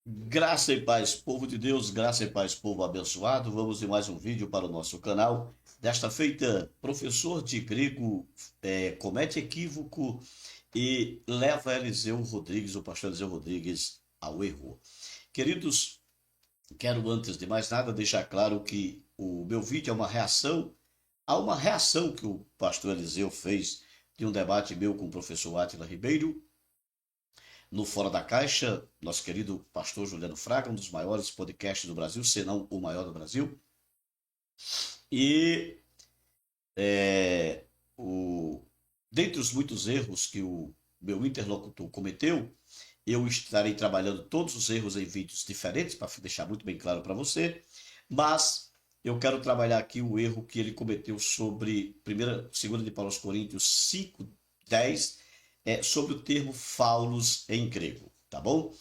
Graça e paz, povo de Deus, graça e paz, povo abençoado. Vamos em mais um vídeo para o nosso canal. Desta feita, professor de grego comete equívoco e leva Eliseu Rodrigues, o pastor Eliseu Rodrigues, ao erro. Queridos, quero antes de mais nada deixar claro que o meu vídeo é uma reação a uma reação que o pastor Eliseu fez de um debate meu com o professor Átila Ribeiro no Fora da Caixa, nosso querido pastor Juliano Fraga, um dos maiores podcasts do Brasil, se não o maior do Brasil. E é, o, dentre os muitos erros que o meu interlocutor cometeu, eu estarei trabalhando todos os erros em vídeos diferentes, para deixar muito bem claro para você, mas eu quero trabalhar aqui o erro que ele cometeu sobre 2 de Paulo aos Coríntios 5:10, sobre o termo faulos em grego, tá bom?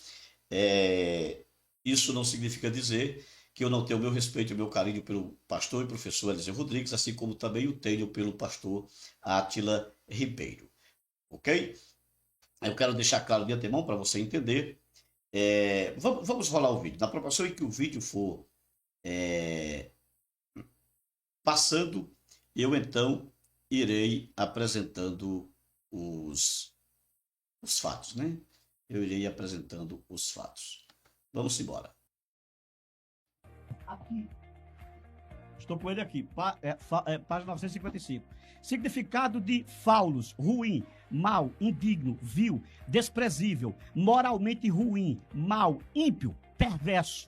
É, isso não significa dizer que eu não tenho o meu respeito e o meu carinho pelo pastor e professor Eliseu Rodrigues, assim como também o tenho pelo pastor Átila Ribeiro, ok? Eu quero deixar claro de antemão para você entender. Vamos rolar o vídeo. Na proporção em que o vídeo for passando, eu então irei apresentando os fatos, né? Eu irei apresentando os fatos. Vamos embora. Aqui. Estou com ele aqui, página 955. Significado de faulos: ruim, mal, indigno, vil, desprezível, moralmente ruim, mal, ímpio, perverso.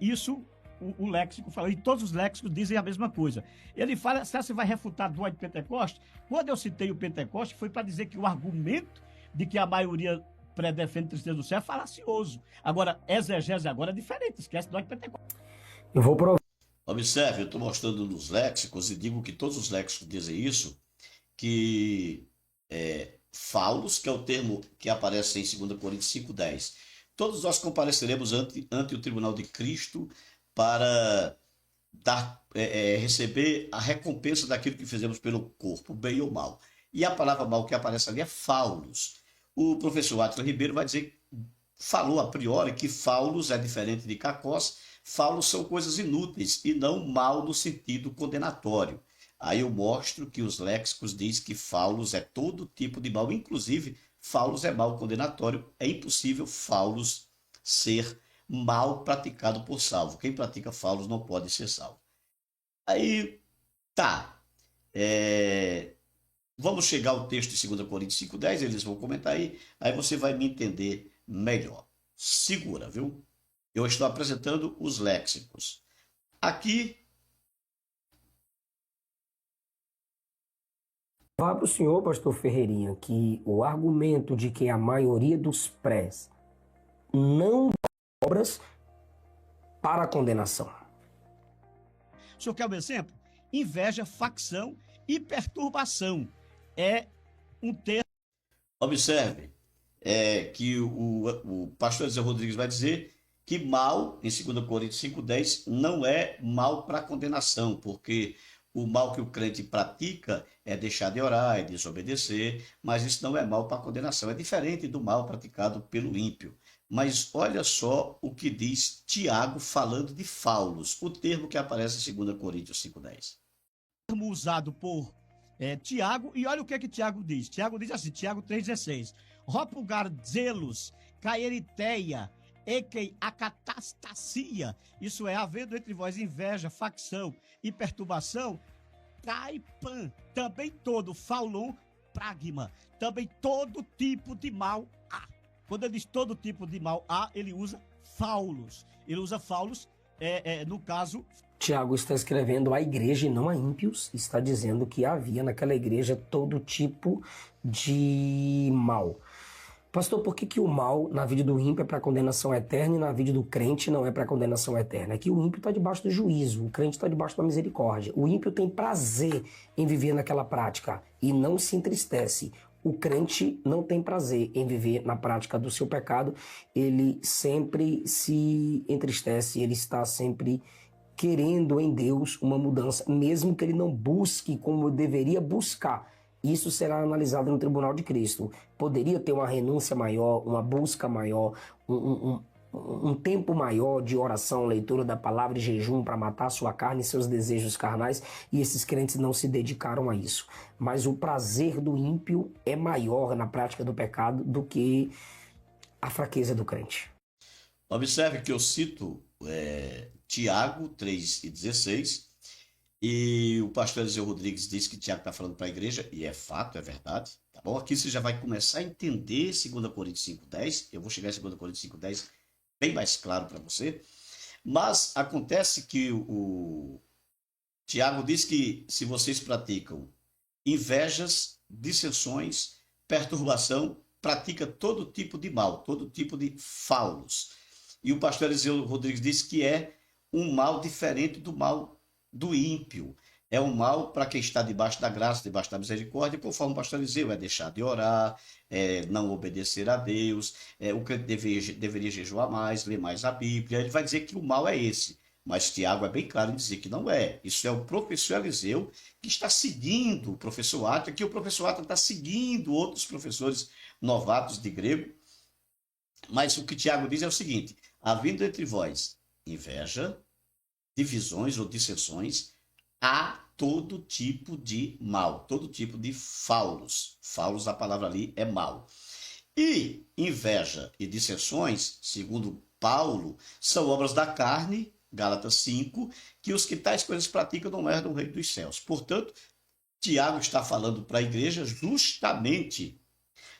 Isso o léxico fala, e todos os léxicos dizem a mesma coisa. Ele fala, se você vai refutar Dwight Pentecoste, quando eu citei o Pentecoste, foi para dizer que o argumento de que a maioria predefende tristeza do céu é falacioso. Agora, exegese agora é diferente, esquece Dwight Pentecoste. Eu vou provar. Observe, eu estou mostrando nos léxicos e digo que todos os léxicos dizem isso, que faulos, que é o termo que aparece em 2 Coríntios 5:10. Todos nós compareceremos ante o tribunal de Cristo para receber a recompensa daquilo que fizemos pelo corpo, bem ou mal. E a palavra mal que aparece ali é faulos. O professor Átila Ribeiro vai dizer, falou a priori que faulos é diferente de kakos. Faulos são coisas inúteis e não mal no sentido condenatório. Aí eu mostro que os léxicos diz que faulos é todo tipo de mal, inclusive faulos é mal condenatório. É impossível faulos ser mal praticado por salvo. Quem pratica faulos não pode ser salvo. Aí, tá. Vamos chegar ao texto de 2 Coríntios 5:10, eles vão comentar aí você vai me entender melhor. Segura, viu? Eu estou apresentando os léxicos. Aqui. Falar para o senhor, pastor Ferreirinha, que o argumento de que a maioria dos prés não dá obras para a condenação. O senhor quer um exemplo? Inveja, facção e perturbação. É um termo. Observe que o pastor José Rodrigues vai dizer que mal, em 2 Coríntios 5:10, não é mal para condenação, porque o mal que o crente pratica é deixar de orar, é desobedecer, mas isso não é mal para condenação. É diferente do mal praticado pelo ímpio. Mas olha só o que diz Tiago falando de faulos, o termo que aparece em 2 Coríntios 5:10. Usado por Tiago, e olha o que é que Tiago diz. Tiago diz assim, Tiago 3,16. Ropugar zelos, caeriteia, equei acatastasia, isso é, havendo entre vós inveja, facção e perturbação, caipan, também todo, faulon, pragma, também todo tipo de mal há. Quando ele diz todo tipo de mal há, ele usa faulos. Ele usa faulos, no caso... Tiago está escrevendo à igreja e não a ímpios, está dizendo que havia naquela igreja todo tipo de mal. Pastor, por que o mal na vida do ímpio é para condenação eterna e na vida do crente não é para condenação eterna? É que o ímpio está debaixo do juízo, o crente está debaixo da misericórdia. O ímpio tem prazer em viver naquela prática e não se entristece. O crente não tem prazer em viver na prática do seu pecado, ele sempre se entristece, ele está sempre querendo em Deus uma mudança, mesmo que ele não busque como deveria buscar. isso será analisado no tribunal de Cristo. Poderia ter uma renúncia maior, uma busca maior, um tempo maior de oração, leitura da palavra e jejum para matar sua carne e seus desejos carnais, e esses crentes não se dedicaram a isso. Mas o prazer do ímpio é maior na prática do pecado do que a fraqueza do crente. Observe que eu cito Tiago 3:16, e o pastor Eliseu Rodrigues diz que Tiago está falando para a igreja, e é fato, é verdade, tá bom? Aqui você já vai começar a entender 2 Coríntios 5:10, eu vou chegar em 2 Coríntios 5:10 bem mais claro para você, mas acontece que o Tiago diz que se vocês praticam invejas, dissensões, perturbação, pratica todo tipo de mal, todo tipo de faulos. E o pastor Eliseu Rodrigues diz que é um mal diferente do mal do ímpio. É um mal para quem está debaixo da graça, debaixo da misericórdia, conforme o pastor Eliseu, é deixar de orar, não obedecer a Deus, o crente deveria jejuar mais, ler mais a Bíblia. Ele vai dizer que o mal é esse. Mas Tiago é bem claro em dizer que não é. Isso é o professor Eliseu que está seguindo o professor Átila, que o professor Átila está seguindo outros professores novatos de grego. Mas o que Tiago diz é o seguinte: havendo entre vós inveja, divisões ou dissensões, há todo tipo de mal, todo tipo de faulos. Faulos, a palavra ali é mal. E inveja e dissensões, segundo Paulo, são obras da carne, Gálatas 5, que os que tais coisas praticam não herdam o reino dos céus. Portanto, Tiago está falando para a igreja justamente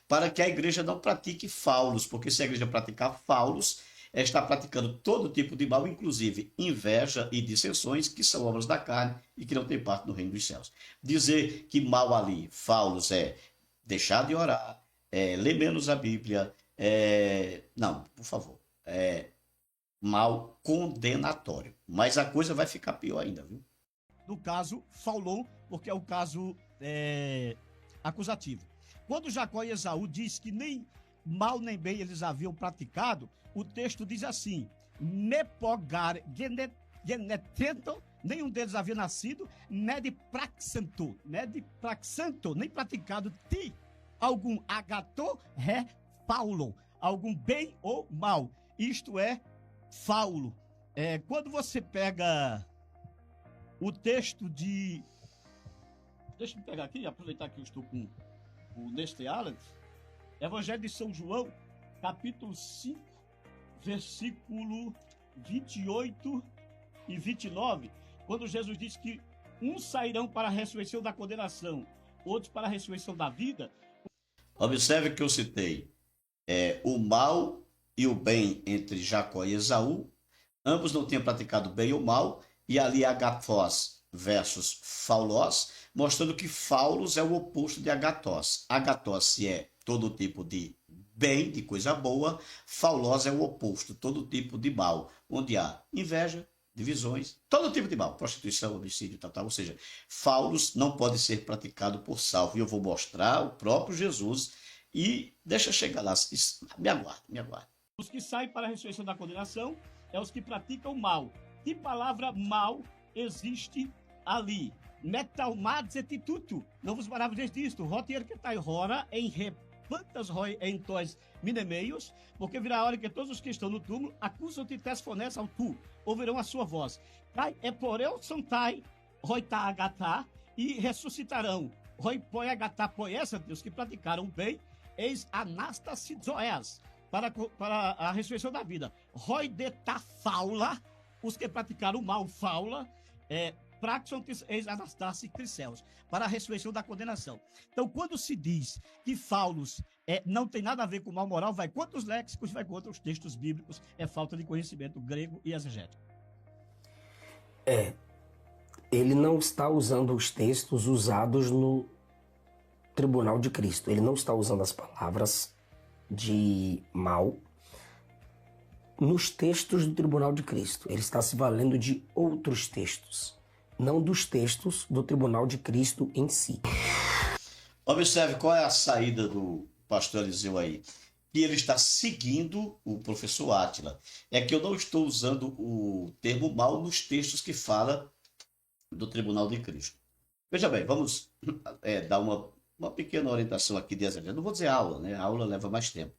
para que a igreja não pratique faulos, porque se a igreja praticar faulos, está praticando todo tipo de mal, inclusive inveja e dissensões, que são obras da carne e que não tem parte no reino dos céus. Dizer que mal ali, faulos, é deixar de orar, ler menos a Bíblia, não, por favor, mal condenatório. Mas a coisa vai ficar pior ainda, viu? No caso, faulou, porque é o caso acusativo. Quando Jacó e Esaú diz que nem mal nem bem eles haviam praticado, o texto diz assim: Nepogar genetento, nenhum deles havia nascido, nem praxanto, nem praticado ti, algum agato, paulo, algum bem ou mal, isto é, faulo. Quando você pega o texto de... Deixa eu pegar aqui, aproveitar que eu estou com o Nestor Allen, Evangelho de São João, capítulo 5, versículo 28 e 29, quando Jesus diz que uns sairão para a ressurreição da condenação, outros para a ressurreição da vida. Observe que eu citei o mal e o bem entre Jacó e Esaú, ambos não tinham praticado bem ou mal, e ali agathos versus faulós, mostrando que faulos é o oposto de agathos. Agathos é todo tipo de bem, de coisa boa, faulós é o oposto, todo tipo de mal, onde há inveja, divisões, todo tipo de mal, prostituição, homicídio, tal, ou seja, faulos não pode ser praticado por salvo. E eu vou mostrar o próprio Jesus, e deixa chegar lá, me aguarde. Os que saem para a ressurreição da condenação é os que praticam mal. Que palavra mal existe ali? Metalmadzetitutu. Não vos maravilheis disto. Rotier que tai rora em repantas roi em tois minemeios, porque virá a hora que todos os que estão no túmulo acusam-te tesfones ao tu, ouvirão a sua voz. Cai eporeu santai, roi ta agatá, e ressuscitarão. Roi poi agatá poesa, os que praticaram bem, eis anastasizoes, para a ressurreição da vida. Roi de ta faula, os que praticaram mal, faula, praxontes eis anastasi criseus, para a ressurreição da condenação. Então, quando se diz que faulos não tem nada a ver com mal moral, vai contra os léxicos, vai contra os textos bíblicos, é falta de conhecimento grego e exegético. Ele não está usando os textos usados no tribunal de Cristo. Ele não está usando as palavras de mal nos textos do tribunal de Cristo. Ele está se valendo de outros textos, não dos textos do tribunal de Cristo em si. Observe qual é a saída do pastor Eliseu aí. E ele está seguindo o professor Átila. É que eu não estou usando o termo mal nos textos que fala do tribunal de Cristo. Veja bem, vamos dar uma uma pequena orientação aqui de exegese. Não vou dizer aula, né? A aula leva mais tempo.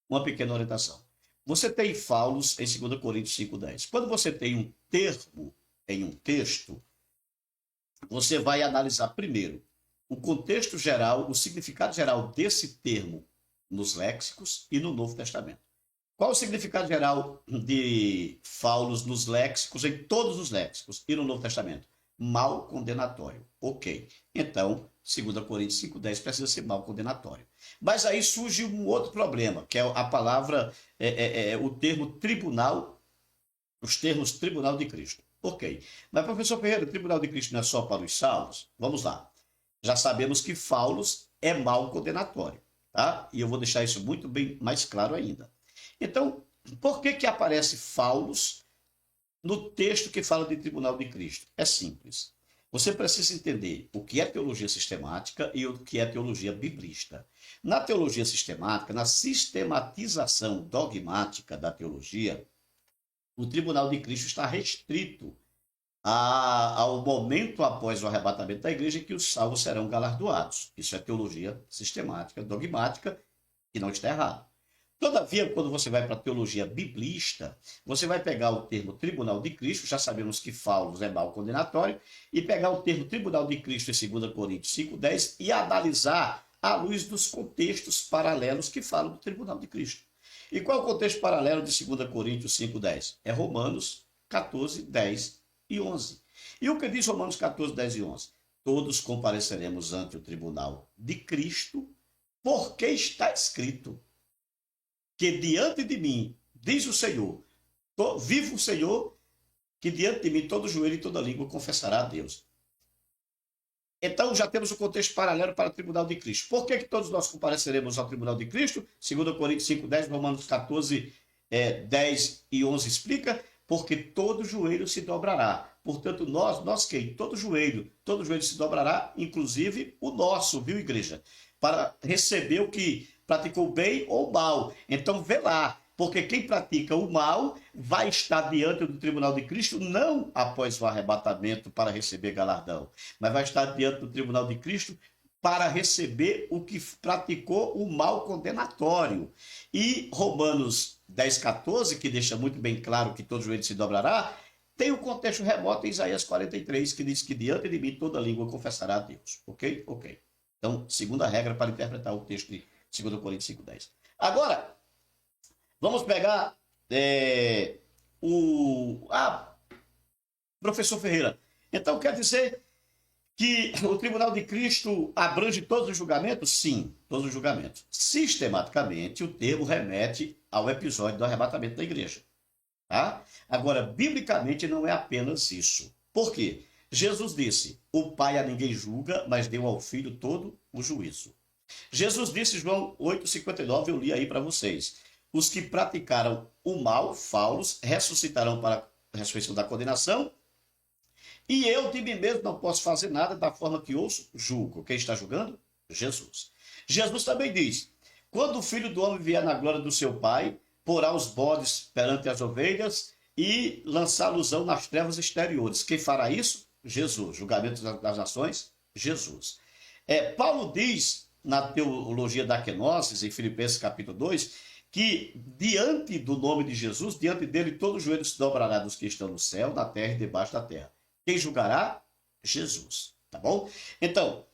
Uma pequena orientação. Você tem faulos em 2 Coríntios 5,10. Quando você tem um termo em um texto, você vai analisar primeiro o contexto geral, o significado geral desse termo nos léxicos e no Novo Testamento. Qual o significado geral de faulos nos léxicos, em todos os léxicos e no Novo Testamento? Mal condenatório. Ok. Então, 2 Coríntios 5,10 precisa ser mal condenatório. Mas aí surge um outro problema, que é a palavra, o termo tribunal, os termos tribunal de Cristo. Ok. Mas, professor Ferreira, o tribunal de Cristo não é só para os salvos? Vamos lá. Já sabemos que faulos é mal condenatório, tá? E eu vou deixar isso muito bem mais claro ainda. Então, por que aparece faulos no texto que fala de tribunal de Cristo? É simples. Você precisa entender o que é teologia sistemática e o que é teologia biblista. Na teologia sistemática, na sistematização dogmática da teologia, o tribunal de Cristo está restrito ao momento após o arrebatamento da igreja em que os salvos serão galardoados. Isso é teologia sistemática, dogmática, e não está errado. Todavia, quando você vai para a teologia biblista, você vai pegar o termo tribunal de Cristo, já sabemos que faulos é mal condenatório, e pegar o termo tribunal de Cristo em 2 Coríntios 5,10 e analisar à luz dos contextos paralelos que falam do tribunal de Cristo. E qual é o contexto paralelo de 2 Coríntios 5,10? É Romanos 14, 10 e 11. E o que diz Romanos 14, 10 e 11? Todos compareceremos ante o tribunal de Cristo, porque está escrito que diante de mim, diz o Senhor, vive o Senhor, que diante de mim todo joelho e toda língua confessará a Deus. Então já temos o contexto paralelo para o tribunal de Cristo. Por que todos nós compareceremos ao tribunal de Cristo? 2 Coríntios 5, 10, Romanos 14, 10 e 11 explica, porque todo joelho se dobrará. Portanto, nós quem? Todo joelho se dobrará, inclusive o nosso, viu, igreja? Para receber o que praticou bem ou mal. Então, vê lá, porque quem pratica o mal vai estar diante do tribunal de Cristo, não após o arrebatamento para receber galardão, mas vai estar diante do tribunal de Cristo para receber o que praticou o mal condenatório. E Romanos 10, 14, que deixa muito bem claro que todo joelho se dobrará, tem o contexto remoto em Isaías 43, que diz que diante de mim toda língua confessará a Deus. Ok? Ok. Então, segunda regra para interpretar o texto de 2 Coríntios 5, 10. Agora, vamos pegar professor Ferreira. Então, quer dizer que o tribunal de Cristo abrange todos os julgamentos? Sim, todos os julgamentos. Sistematicamente, o termo remete ao episódio do arrebatamento da igreja. Tá? Agora, biblicamente, não é apenas isso. Por quê? Jesus disse, o Pai a ninguém julga, mas deu ao Filho todo o juízo. Jesus disse, João 8,59, eu li aí para vocês. Os que praticaram o mal, faulos, ressuscitarão para a ressurreição da condenação, e eu de mim mesmo não posso fazer nada da forma que ouço, julgo. Quem está julgando? Jesus. Jesus também diz, quando o Filho do Homem vier na glória do seu Pai, porá os bodes perante as ovelhas e lançá-los nas trevas exteriores. Quem fará isso? Jesus. Julgamento das nações? Jesus. Paulo diz, na teologia da kenosis, em Filipenses capítulo 2, que diante do nome de Jesus, diante dele, todo joelho se dobrará dos que estão no céu, na terra e debaixo da terra. Quem julgará? Jesus. Tá bom? Então,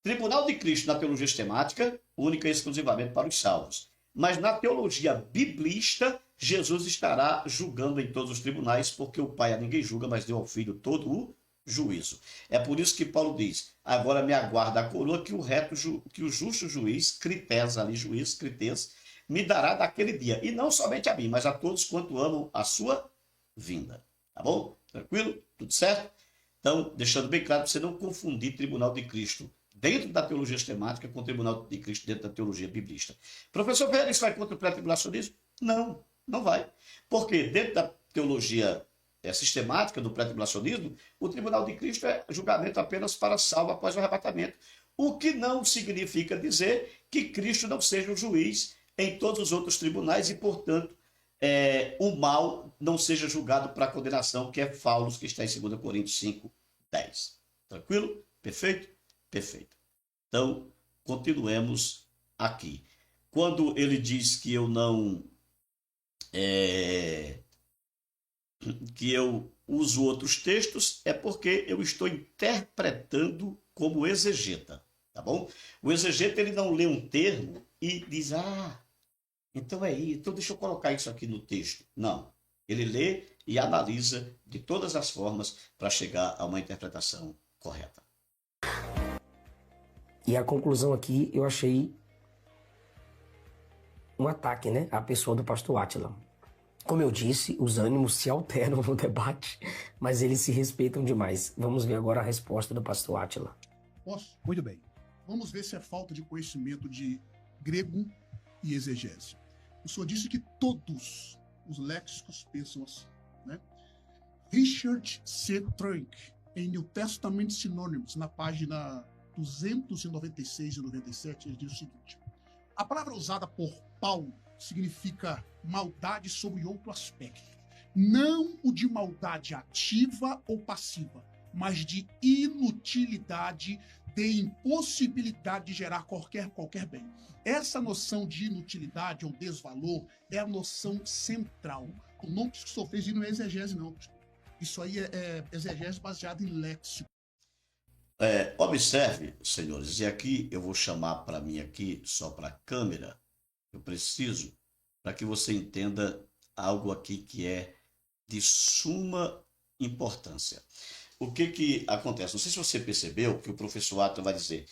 tribunal de Cristo na teologia sistemática, única e exclusivamente para os salvos. Mas na teologia biblista, Jesus estará julgando em todos os tribunais, porque o Pai a ninguém julga, mas deu ao Filho todo o juízo. É por isso que Paulo diz, agora me aguarda a coroa que o justo juiz, Crites, me dará daquele dia. E não somente a mim, mas a todos quanto amam a sua vinda. Tá bom? Tranquilo? Tudo certo? Então, deixando bem claro para você não confundir tribunal de Cristo dentro da teologia sistemática com o tribunal de Cristo dentro da teologia biblista. Professor Ferreira, isso vai contra o pré-tribulacionismo? Não, não vai. Porque dentro da teologia sistemática do pré-tribulacionismo, o tribunal de Cristo é julgamento apenas para salvo após o arrebatamento. O que não significa dizer que Cristo não seja o juiz em todos os outros tribunais e, portanto, o mal não seja julgado para condenação, que é faulos, que está em 2 Coríntios 5, 10. Tranquilo? Perfeito? Perfeito. Então, continuemos aqui. Quando ele diz que eu não... que eu uso outros textos, é porque eu estou interpretando como exegeta, tá bom? O exegeta, ele não lê um termo e diz, então é isso, então deixa eu colocar isso aqui no texto. Não, ele lê e analisa de todas as formas para chegar a uma interpretação correta. E a conclusão aqui, eu achei um ataque, né, à pessoa do pastor Átila. Como eu disse, os ânimos se alteram no debate, mas eles se respeitam demais. Vamos ver agora a resposta do pastor Átila. Posso? Muito bem. Vamos ver se é falta de conhecimento de grego e exegese. O senhor disse que todos os léxicos pensam assim, né? Richard C. Trunk, em New Testament Synonyms, na página 296 e 97, ele diz o seguinte: a palavra usada por Paulo significa maldade sob outro aspecto. Não o de maldade ativa ou passiva, mas de inutilidade, de impossibilidade de gerar qualquer bem. Essa noção de inutilidade ou desvalor é a noção central. O nome que o senhor fez não é exegese, não. Isso aí é exegese baseado em léxico. Observe, senhores, e aqui eu vou chamar para mim aqui, só para a câmera, eu preciso, para que você entenda algo aqui que é de suma importância. O que acontece? Não sei se você percebeu que o professor Átila vai dizer,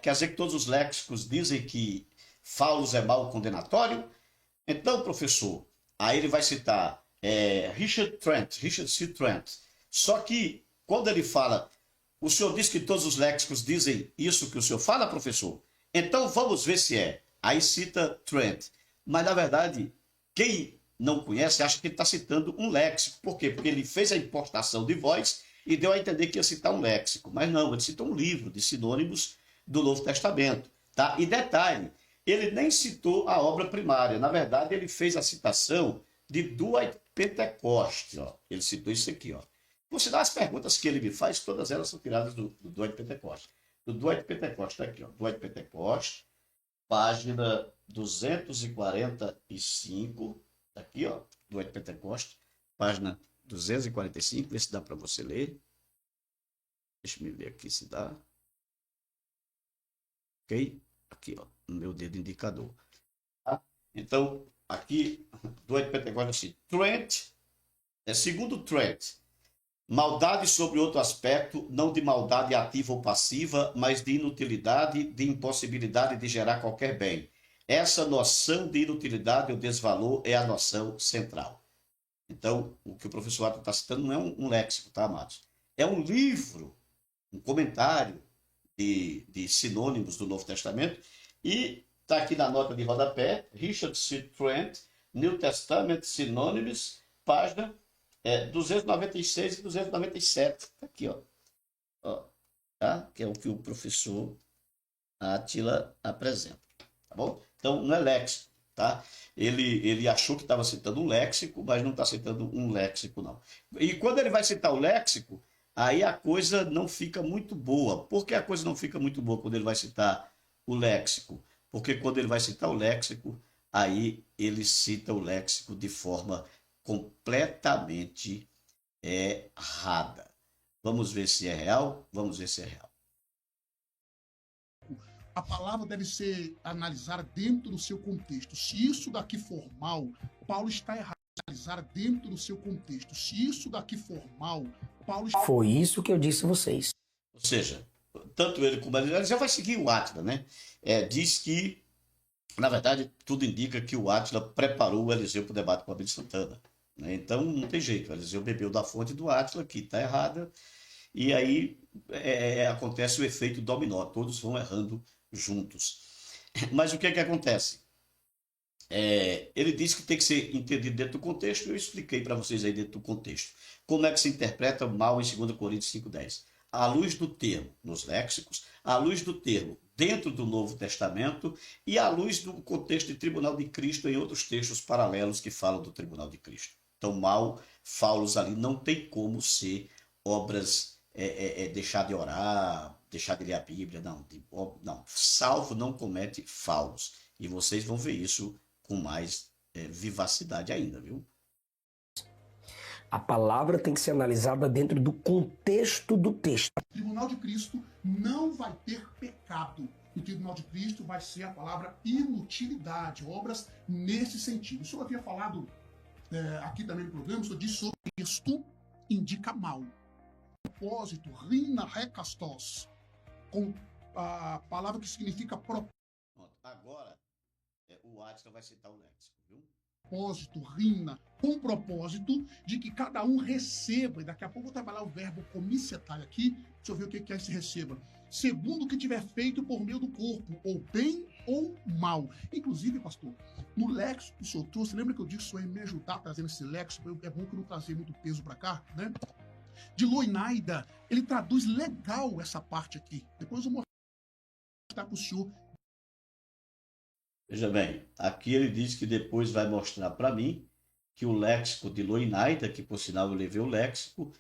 quer dizer que todos os léxicos dizem que Faulos é mal condenatório? Então, professor, aí ele vai citar Richard C. Trent. Só que, quando ele fala, o senhor diz que todos os léxicos dizem isso que o senhor fala, professor? Então, vamos ver se é. Aí cita Trent. Mas, na verdade, quem não conhece acha que ele está citando um léxico. Por quê? Porque ele fez a importação de voz e deu a entender que ia citar um léxico. Mas não, ele citou um livro de sinônimos do Novo Testamento. Tá? E detalhe, ele nem citou a obra primária. Na verdade, ele fez a citação de Dwight Pentecoste. Ó. Ele citou isso aqui. Ó. Vou citar as perguntas que ele me faz, todas elas são tiradas do Dwight Pentecoste. Do Dwight Pentecoste, está aqui. Ó. Dwight Pentecoste, página 245, aqui, ó, Dwight Pentecoste, página 245, vê se dá para você ler. Deixa eu ver aqui se dá. Ok? Aqui, ó, no meu dedo indicador. Tá? Então, aqui, Dwight Pentecoste, assim, Trent, segundo Trent, maldade sobre outro aspecto, não de maldade ativa ou passiva, mas de inutilidade, de impossibilidade de gerar qualquer bem. Essa noção de inutilidade ou desvalor é a noção central. Então, o que o professor Átila está citando não é um léxico, tá, amados? É um livro, um comentário de sinônimos do Novo Testamento, e está aqui na nota de rodapé, Richard C. Trent, New Testament Synonyms, página 296 e 297. Está aqui, ó. Tá? Que é o que o professor Átila apresenta. Tá bom? Então, não é léxico, tá? Ele achou que estava citando um léxico, mas não está citando um léxico, não. E quando ele vai citar o léxico, aí a coisa não fica muito boa. Por que a coisa não fica muito boa quando ele vai citar o léxico? Porque quando ele vai citar o léxico, aí ele cita o léxico de forma completamente errada. Vamos ver se é real? Vamos ver se é real. A palavra deve ser analisada dentro do seu contexto. Se isso daqui for mal, Paulo está errado. Analisar dentro do seu contexto. Se isso daqui for mal, Paulo... Foi isso que eu disse a vocês. Ou seja, tanto ele como ele já vai seguir o Átila, né? Diz que, na verdade, tudo indica que o Átila preparou o Eliseu para o debate com a Abílio Santana. Né? Então, não tem jeito. O Eliseu bebeu da fonte do Átila, que está errada, e aí acontece o efeito dominó. Todos vão errando juntos. Mas o que acontece? Ele disse que tem que ser entendido dentro do contexto, eu expliquei para vocês aí dentro do contexto. Como é que se interpreta mal em 2 Coríntios 5,10? À luz do termo nos léxicos, à luz do termo dentro do Novo Testamento e à luz do contexto de Tribunal de Cristo em outros textos paralelos que falam do Tribunal de Cristo. Então, mal, faulos ali não tem como ser obras deixar de orar, deixar de ler a Bíblia, não, não. Salvo não comete faulos. E vocês vão ver isso com mais vivacidade ainda, viu? A palavra tem que ser analisada dentro do contexto do texto. O tribunal de Cristo não vai ter pecado. No tribunal de Cristo vai ser a palavra inutilidade, obras nesse sentido. O senhor havia falado aqui também no programa, o senhor disse sobre o texto indica mal. Propósito, rina recastos, com a palavra que significa propósito. Agora, o Átila vai citar o léxico, viu? Propósito, rina, com propósito de que cada um receba, e daqui a pouco eu vou trabalhar o verbo comissetar aqui, deixa eu ver o que é esse receba, segundo o que tiver feito por meio do corpo, ou bem ou mal. Inclusive, pastor, no léxico que o senhor trouxe, lembra que eu disse que o senhor ia me ajudar trazendo esse léxico, é bom que eu não trazer muito peso para cá, né? De Loinaida, ele traduz legal essa parte aqui. Depois eu vou mostrar para o senhor. Veja bem, aqui ele diz que depois vai mostrar para mim que o léxico de Loinaida, que por sinal eu levei o léxico,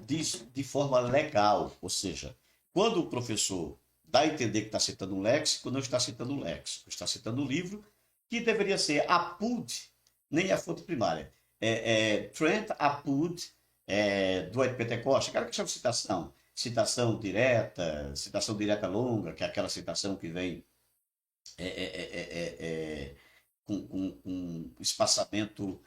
diz de forma legal, ou seja, quando o professor dá a entender que está citando um léxico, não está citando um léxico, está citando um livro que deveria ser apud, nem a fonte primária. Trent apud, do Ed Pentecoste, aquela questão de citação direta longa, que é aquela citação que vem com um espaçamento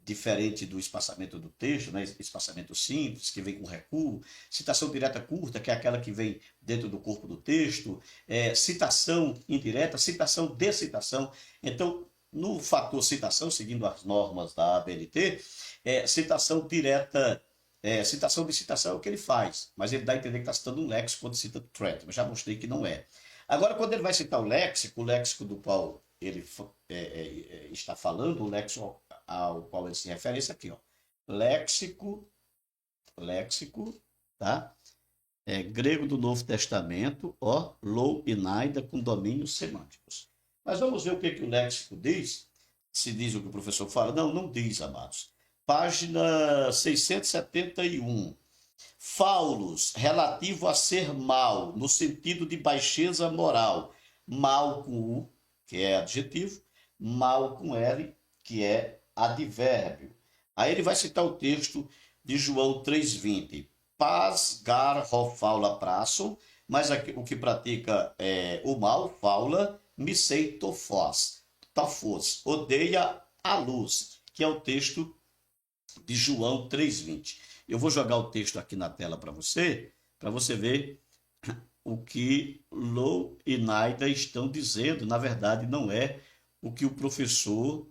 diferente do espaçamento do texto, né? Espaçamento simples, que vem com recuo, citação direta curta, que é aquela que vem dentro do corpo do texto, citação indireta, citação de citação. Então, no fator citação, seguindo as normas da ABNT, citação direta, citação de citação é o que ele faz, mas ele dá a entender que está citando um léxico quando cita threat, mas já mostrei que não é. Agora, quando ele vai citar o léxico do qual ele está falando, o léxico ao qual ele se refere, esse aqui, ó. Léxico, tá? Grego do Novo Testamento, ó, Loinaida, com domínios semânticos. Mas vamos ver o que o léxico diz. Se diz o que o professor fala. Não diz, amados. Página 671. Faulos, relativo a ser mal, no sentido de baixeza moral. Mal com U, que é adjetivo, mal com L, que é advérbio. Aí ele vai citar o texto de João 3,20. Paz, gar, faula, praço, mas aqui, o que pratica o mal, faula, misei, tofós, odeia a luz, que é o texto de João 3,20. Eu vou jogar o texto aqui na tela para você ver o que Lou e Naida estão dizendo. Na verdade, não é o que o professor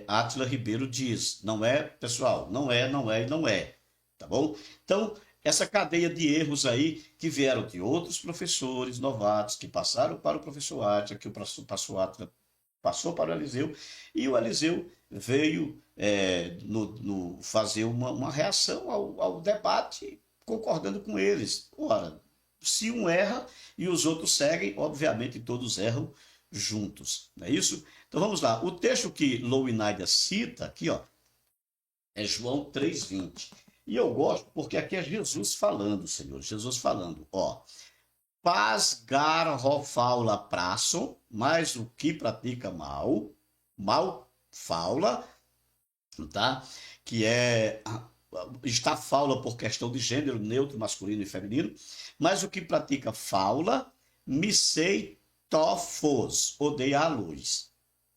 Átila Ribeiro diz. Não é, pessoal, não é e não é. Tá bom? Então, essa cadeia de erros aí que vieram de outros professores novatos, que passaram para o professor Átila, que o professor Átila passou para o Eliseu, e o Eliseu veio fazer uma reação ao debate, concordando com eles. Ora, se um erra e os outros seguem, obviamente todos erram juntos. Não é isso? Então vamos lá. O texto que Loinaida cita aqui, ó, é João 3,20. E eu gosto porque aqui é Jesus falando, Senhor. Jesus falando, ó. Paz, gar, faula, praço, mas o que pratica mal faula, tá? Que está faula por questão de gênero, neutro, masculino e feminino, mas o que pratica faula, misei, tofos, odeia a luz.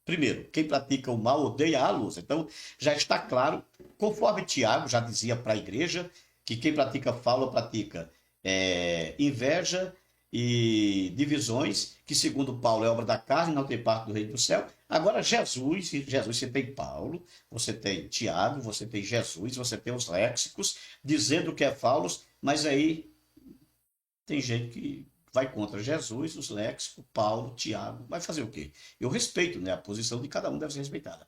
Primeiro, quem pratica o mal odeia a luz. Então, já está claro, conforme Tiago já dizia para a igreja, que quem pratica faula pratica inveja e divisões, que segundo Paulo é obra da carne, não tem parte do reino do céu. Agora Jesus, você tem Paulo, você tem Tiago, você tem Jesus, você tem os léxicos dizendo que é faulos, mas aí tem gente que vai contra Jesus, os léxicos, Paulo, Tiago, vai fazer o quê? Eu respeito, né? A posição de cada um deve ser respeitada.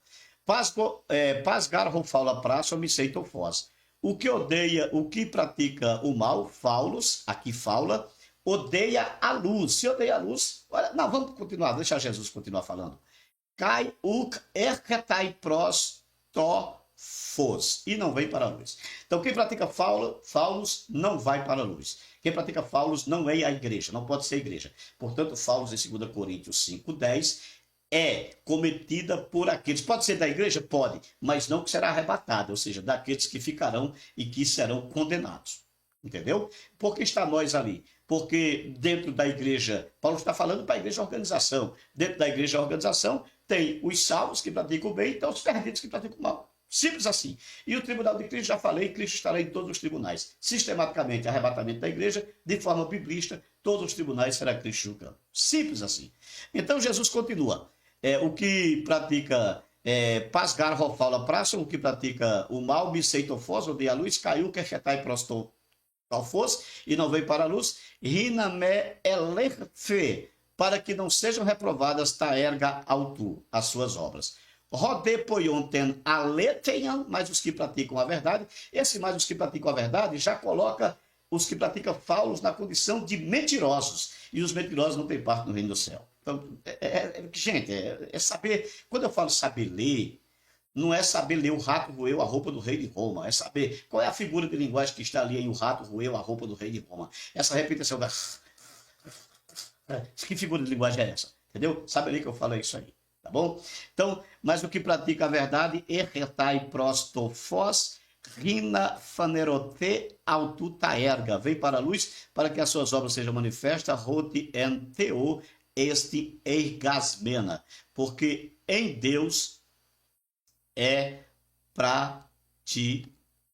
Pasgar, faula, praça, homicei, tofós. O que odeia, o que pratica o mal, faulos, aqui faula, odeia a luz. Se odeia a luz, olha, não, vamos continuar, deixa Jesus continuar falando. Cai uk ercatai pros to fos, e não vem para a luz. Então, quem pratica faulos não vai para a luz. Quem pratica faulos não é a igreja, não pode ser a igreja. Portanto, faulos em 2 Coríntios 5:10 é cometida por aqueles, pode ser da igreja? Pode, mas não que será arrebatada, ou seja, daqueles que ficarão e que serão condenados. Entendeu? Por que está nós ali? Porque dentro da igreja, Paulo está falando para a igreja organização, dentro da igreja organização tem os salvos que praticam o bem e tem os perdidos que praticam o mal. Simples assim. E o tribunal de Cristo, já falei, Cristo estará em todos os tribunais. Sistematicamente, arrebatamento da igreja, de forma biblista, todos os tribunais será Cristo julgando. Simples assim. Então Jesus continua. O que pratica pasgar, rofaula, praça, o que pratica o mal, biseitofós, odeia a luz, caiu, quexetai, prostou, talfos, e não veio para a luz, rinamé elefe, para que não sejam reprovadas taerga autu, as suas obras. Rodepoionten aleteian, mas os que praticam a verdade, esse mais os que praticam a verdade já coloca os que praticam faulos na condição de mentirosos, e os mentirosos não têm parte no reino do céu. Então, gente, é saber, quando eu falo saber ler, não é saber ler o rato roeu a roupa do rei de Roma, é saber qual é a figura de linguagem que está ali em o rato roeu a roupa do rei de Roma. Essa repetição da... Que figura de linguagem é essa? Entendeu? Sabe ali que eu falo isso aí, tá bom? Então, mas o que pratica a verdade, erretai prostofós, rina fanerote aututaerga, vem para a luz, para que as suas obras sejam manifestas, roti enteo este ergasmena, porque em Deus é praticada,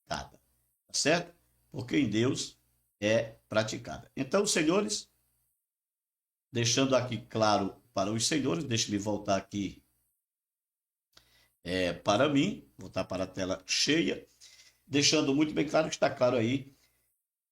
tá certo? Porque em Deus é praticada. Então, senhores, deixando aqui claro para os senhores, deixe-me voltar aqui para mim, voltar para a tela cheia, deixando muito bem claro que está claro aí,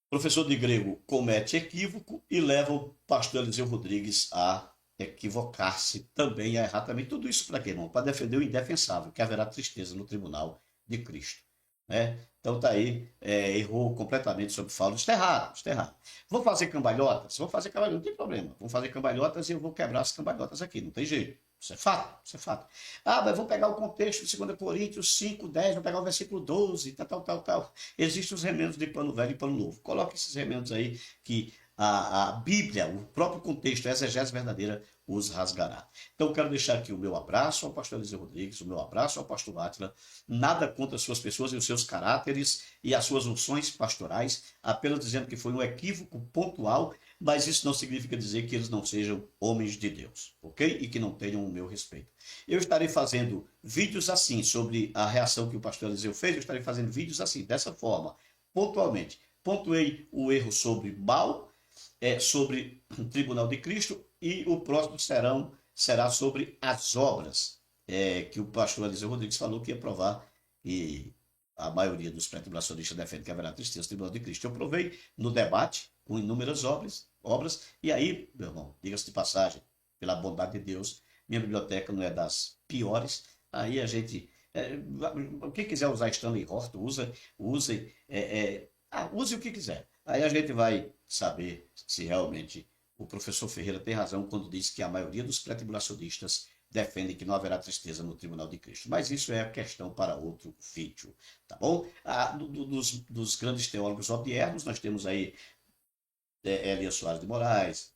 professor de grego comete equívoco e leva o pastor Eliseu Rodrigues a equivocar-se também, a errar também. Tudo isso para quê, irmão? Para defender o indefensável, que haverá tristeza no tribunal de Cristo. Né? Então tá aí, errou completamente sobre Paulo. Está errado, está errado. Vou fazer cambalhotas? Vou fazer cambalhotas, não tem problema. Vou fazer cambalhotas e eu vou quebrar as cambalhotas aqui, não tem jeito. Isso é fato, isso é fato. Ah, mas vou pegar o contexto de 2 Coríntios 5:10, vou pegar o versículo 12, tal. Existem os remendos de pano velho e pano novo. Coloque esses remendos aí que a Bíblia, o próprio contexto, a exegese verdadeira, os rasgará. Então, quero deixar aqui o meu abraço ao pastor Eliseu Rodrigues, o meu abraço ao pastor Átila, nada contra as suas pessoas e os seus caráteres e as suas unções pastorais, apenas dizendo que foi um equívoco pontual, mas isso não significa dizer que eles não sejam homens de Deus, ok? E que não tenham o meu respeito. Eu estarei fazendo vídeos assim, sobre a reação que o pastor Eliseu fez, eu estarei fazendo vídeos assim, dessa forma, pontualmente. Pontuei o erro sobre mal, sobre o Tribunal de Cristo, e o próximo será sobre as obras, que o pastor Eliseu Rodrigues falou que ia provar, e a maioria dos pré-tribulacionistas defende que haverá tristeza no Tribunal de Cristo. Eu provei no debate, com inúmeras obras, e aí, meu irmão, diga-se de passagem, pela bondade de Deus, minha biblioteca não é das piores, aí a gente, quem quiser usar Stanley Horton, use o que quiser. Aí a gente vai saber se realmente o professor Ferreira tem razão quando diz que a maioria dos pré-tribulacionistas defendem que não haverá tristeza no Tribunal de Cristo. Mas isso é questão para outro vídeo, tá bom? Dos grandes teólogos odiernos, nós temos aí Elias Soares de Moraes,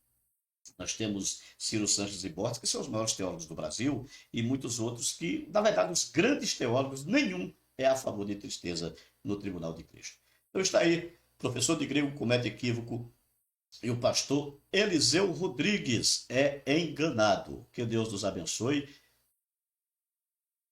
nós temos Ciro Sanches e Borges, que são os maiores teólogos do Brasil, e muitos outros que, na verdade, os grandes teólogos, nenhum é a favor de tristeza no Tribunal de Cristo. Então está aí, professor de grego comete equívoco e o pastor Eliseu Rodrigues é enganado. Que Deus nos abençoe